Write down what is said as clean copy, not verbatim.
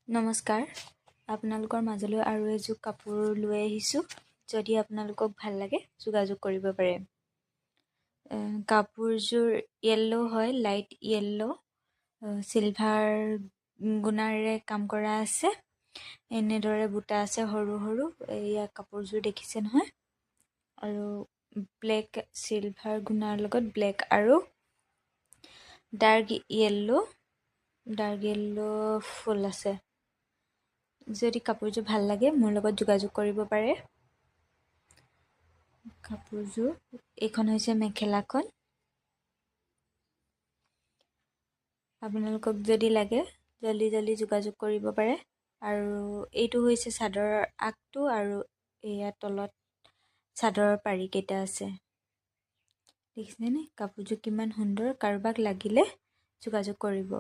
নমস্কাৰ, আপোনালোকৰ মাজলৈ আৰু এযোৰ কাপোৰ লৈ আহিছোঁ। যদি আপোনালোকক ভাল লাগে যোগাযোগ কৰিব পাৰে। কাপোৰযোৰ য়েল্লো হয়, লাইট য়েল্লো, চিলভাৰ গুণাৰে কাম কৰা আছে। এনেদৰে বুটা আছে সৰু সৰু। এয়া কাপোৰযোৰ দেখিছে নহয়। আৰু ব্লেক চিলভাৰ গুণাৰ লগত ব্লেক আৰু ডাৰ্ক য়েল্লো ফুল আছে। যদি কাপোৰযোৰ ভাল লাগে মোৰ লগত যোগাযোগ কৰিব পাৰে। কাপোৰযোৰ এইখন হৈছে মেখেলাখন। আপোনালোকক যদি লাগে জল্দি যোগাযোগ কৰিব পাৰে। আৰু এইটো হৈছে চাদৰৰ আগটো আৰু এয়া তলত চাদৰৰ পাৰিকেইটা আছে। দেখিছেনে কাপোৰযোৰ কিমান সুন্দৰ। কাৰোবাক লাগিলে যোগাযোগ কৰিব।